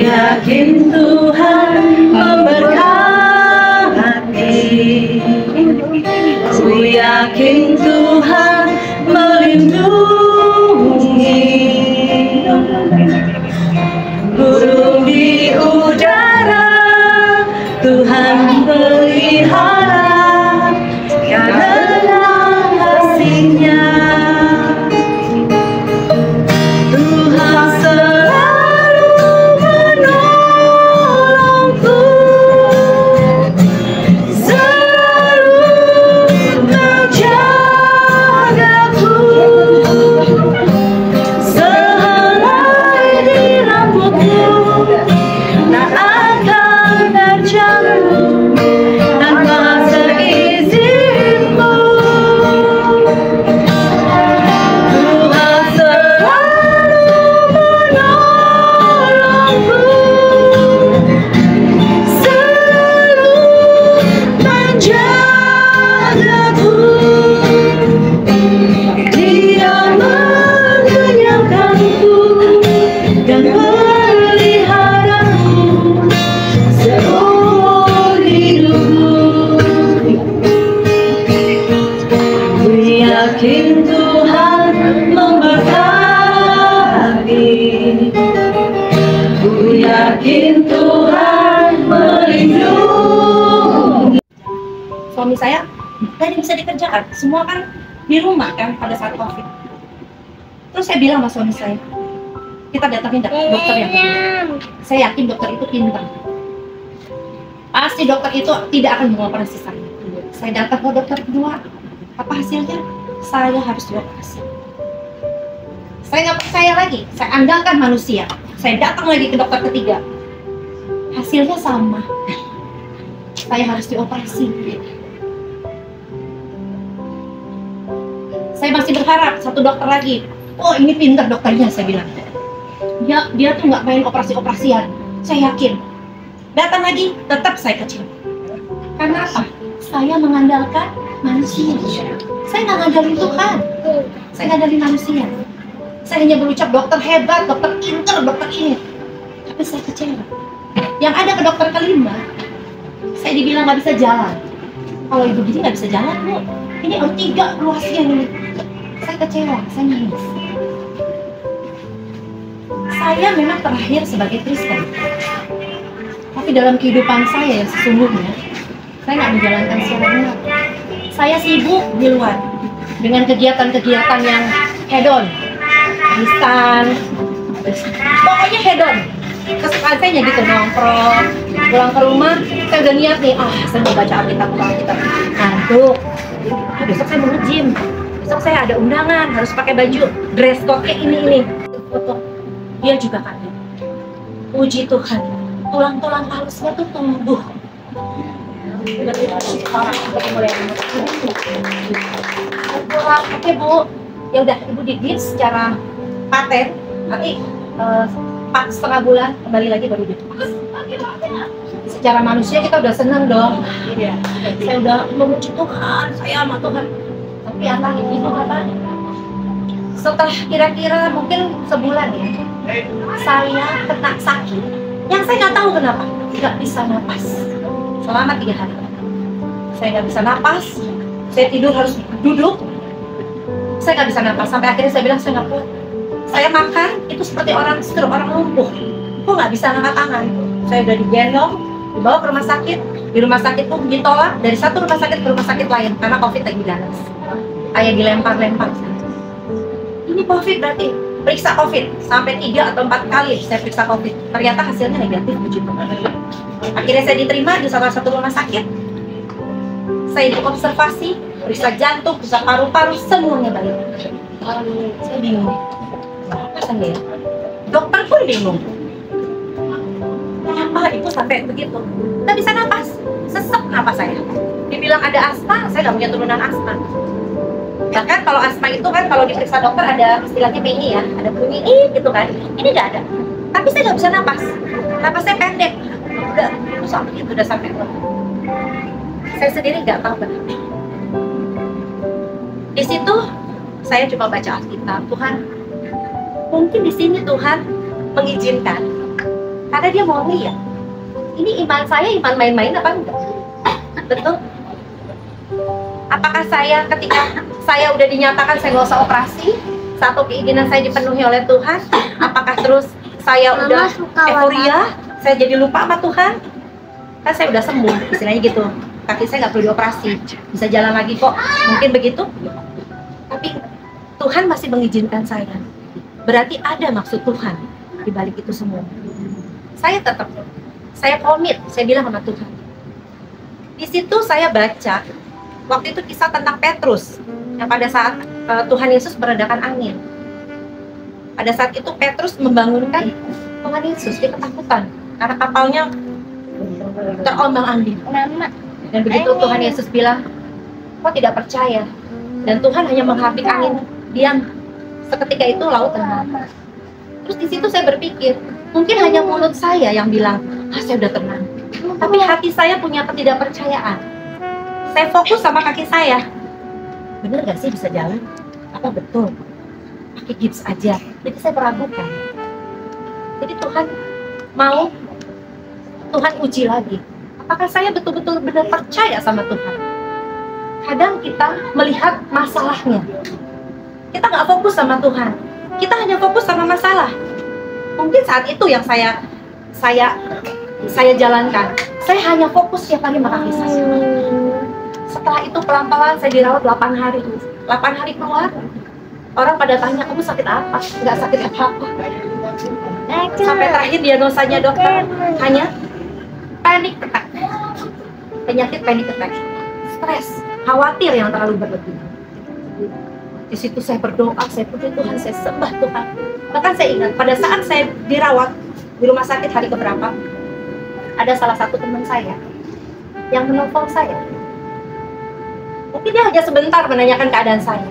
yakin Tuhan memberkati, ku yakin Tuhan melindungi, burung di udara Tuhan pelihara karena kasih-Nya. Tuhan selalu menolongku, selalu menjagaku, sehelai di rambutku tak akan terjatuh tanpa seizinku. Tuhan selalu menolongku, selalu menjagaku, Dia mengenyangkanku dan meliharaku seumur hidupku. Ku yakin Tuhan memberkati, ku yakin Tuhan melindungi. Suami saya tadi bisa dikerjakan, semua kan di rumah kan pada saat COVID. Terus saya bilang sama suami saya, kita datangin dokter yang kedua. Saya yakin dokter itu pintar, pasti dokter itu tidak akan mengoperasi saya. Saya datang ke dokter kedua, apa hasilnya? Saya harus dioperasi. Saya nggak percaya lagi, saya andalkan manusia. Saya datang lagi ke dokter ketiga, hasilnya sama, saya harus dioperasi. Saya masih berharap satu dokter lagi. Oh, ini pintar dokternya, saya bilang. Dia tuh nggak main operasi-operasian. Saya yakin. Datang lagi, tetap saya kecewa. Karena apa? Saya mengandalkan manusia. Saya nggak ngandalin Tuhan. Saya ngandalin manusia. Saya hanya berucap dokter hebat, dokter pintar, dokter ini. Tapi saya kecewa. Yang ada ke dokter kelima, saya dibilang nggak bisa jalan. Kalau ibu gini nggak bisa jalan, Bu. Ini O3 luasnya ini. Saya kecewa, saya nangis. Saya memang terakhir sebagai Kristen, tapi dalam kehidupan saya yang sesungguhnya, saya nggak menjalankan secara benar. Saya sibuk di luar dengan kegiatan-kegiatan yang hedon, arisan, pokoknya hedon. Kesukaan saya gitu, nongkrong, pulang ke rumah, saya udah niat nih, saya mau baca Alkitab, ngantuk. Besok saya mau nge-gym, besok saya ada undangan, harus pakai baju dress code kayak ini. Foto, dia juga kaget. Puji Tuhan, tulang-tulang halusnya tuh tumbuh. Oke Bu, ya udah Ibu diet secara paten, nanti 4,5 bulan kembali lagi baru gitu. Secara manusia kita udah seneng dong. Saya udah memuji Tuhan, saya sama Tuhan. Tapi apa Ibu kata? Setelah kira-kira mungkin sebulan ya, saya kena sakit. Yang saya nggak tahu kenapa, nggak bisa napas selama 3 hari. Saya nggak bisa napas, saya tidur harus duduk. Saya nggak bisa napas sampai akhirnya saya bilang saya nggak kuat. Saya makan itu seperti orang stroke, orang lumpuh. Kok nggak bisa angkat tangan? Saya udah digendong, dibawa ke rumah sakit. Di rumah sakit pun ditolak dari satu rumah sakit ke rumah sakit lain karena COVID lagi ganas. Kayak dilempar-lempar. Ini COVID berarti periksa COVID sampai 3 atau 4 kali saya periksa COVID. Ternyata hasilnya negatif, puji Tuhan. Akhirnya saya diterima di salah satu rumah sakit. Saya diobservasi, periksa jantung, periksa paru-paru, semuanya baik. Saya bingung. Apa saya? Dokter pun bingung. Kenapa Ibu sampai begitu? Nggak bisa napas, sesek napas saya. Dibilang ada asma, saya nggak punya turunan asma. Bahkan kalau asma itu kan kalau diperiksa dokter ada istilahnya PI ya, ada bunyi gitu kan. Ini nggak ada. Tapi saya nggak bisa napas. Napasnya pendek. Udah itu sampai itu udah sampai itu. Saya sendiri nggak tahu kenapa. Di situ saya coba baca Alkitab. Tuhan, mungkin di sini Tuhan mengizinkan Karena dia mau lihat. Ini iman saya iman main-main apa enggak? Betul? Apakah saya ketika saya udah dinyatakan saya nggak usah operasi, satu keinginan saya dipenuhi oleh Tuhan, apakah terus saya udah euforia, saya jadi lupa sama Tuhan? Kan saya udah sembuh, istilahnya gitu. Kaki saya nggak perlu dioperasi, bisa jalan lagi kok. Mungkin begitu. Tapi Tuhan masih mengizinkan saya. Berarti ada maksud Tuhan di balik itu semua. Saya komit, saya bilang sama Tuhan. Di situ saya baca, waktu itu kisah tentang Petrus, yang pada saat Tuhan Yesus meredakan angin. Pada saat itu Petrus membangunkan Tuhan Yesus, dia ketakutan karena kapalnya terombang-ambing. Dan begitu Tuhan Yesus bilang, kau tidak percaya. Dan Tuhan hanya menghapik angin, diam. Seketika itu laut tenang. Terus di situ saya berpikir, mungkin hanya mulut saya yang bilang, saya udah tenang. Tapi hati saya punya ketidakpercayaan. Saya fokus sama kaki saya. Bener gak sih bisa jalan? Apa betul? Pakai gips aja. Jadi saya meragukan. Jadi Tuhan mau Tuhan uji lagi. Apakah saya betul-betul benar percaya sama Tuhan? Kadang kita melihat masalahnya. Kita nggak fokus sama Tuhan. Kita hanya fokus sama masalah. Mungkin saat itu yang saya jalankan. Saya hanya fokus tiap hari sama kaki saya. Setelah itu pelan-pelan saya dirawat 8 hari. 8 hari keluar, orang pada tanya, kamu sakit apa? Nggak sakit apa-apa. Sampai terakhir diagnosanya dokter hanya panic attack. Penyakit panic attack. Stres, khawatir yang terlalu berlebih. Di situ saya berdoa, saya puji Tuhan, saya sembah Tuhan. Bahkan saya ingat pada saat saya dirawat di rumah sakit hari keberapa, ada salah satu teman saya yang menelpon saya. Mungkin dia hanya sebentar menanyakan keadaan saya,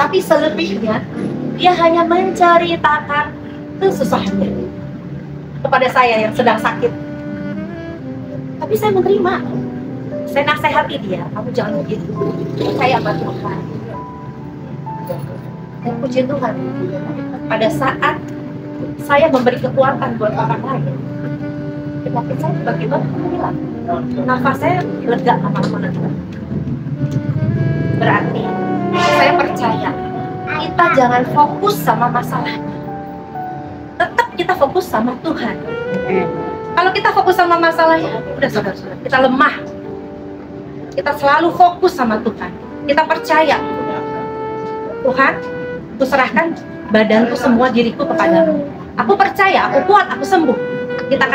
tapi selebihnya dia hanya menceritakan kesusahannya kepada saya yang sedang sakit. Tapi saya menerima. Saya nasihati dia, kamu jangan begitu. Saya sama Tuhan. Dan puji Tuhan, pada saat saya memberi kekuatan buat orang lain, penyakit saya tiba-tiba hilang. Nafas saya lega lama-lama lega. Berarti saya percaya kita jangan fokus sama masalahnya. Tetap kita fokus sama Tuhan. Kalau kita fokus sama masalahnya, udah saudara-saudara, kita lemah. Kita selalu fokus sama Tuhan. Kita percaya, Tuhan, aku serahkan badanku semua, diriku kepadamu. Aku percaya, aku kuat, aku sembuh. Kita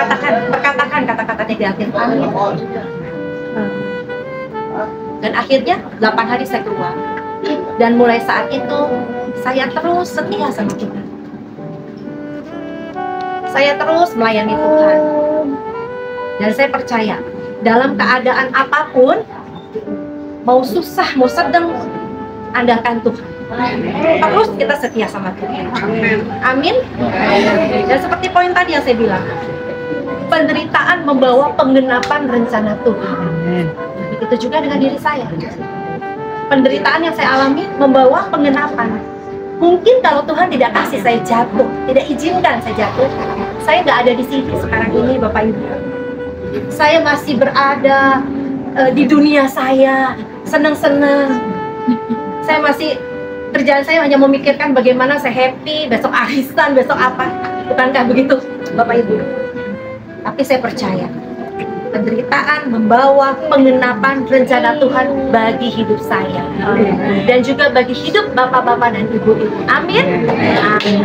perkatakan kata-kata negatif. Amin. Dan akhirnya 8 hari saya keluar. Dan mulai saat itu saya terus setia sama Tuhan. Saya terus melayani Tuhan. Dan saya percaya dalam keadaan apapun, mau susah, mau sedang, andalkan Tuhan. Terus kita setia sama Tuhan. Amin. Dan seperti poin tadi yang saya bilang, penderitaan membawa penggenapan rencana Tuhan. Begitu juga dengan diri saya. Penderitaan yang saya alami membawa penggenapan. Mungkin kalau Tuhan tidak kasih saya jatuh, tidak izinkan saya jatuh, saya nggak ada di sini sekarang ini, Bapak Ibu. Saya masih berada di dunia saya, senang-senang. Saya masih, kerjaan saya hanya memikirkan bagaimana saya happy, besok arisan, besok apa. Bukankah begitu, Bapak Ibu? Tapi saya percaya, penderitaan membawa penggenapan rencana Tuhan bagi hidup saya. Dan juga bagi hidup bapak-bapak dan ibu-ibu. Amin. Amin.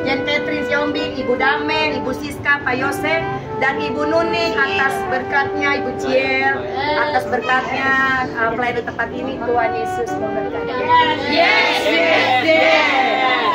Jen Catherine Siombing, Ibu Damen, Ibu Siska, Pak Yosef, dan Ibu Nuning atas berkatnya, Ibu Ciel atas berkatnya pelayanan tempat ini. Tuhan Yesus memberkati. Yes, yes, yes.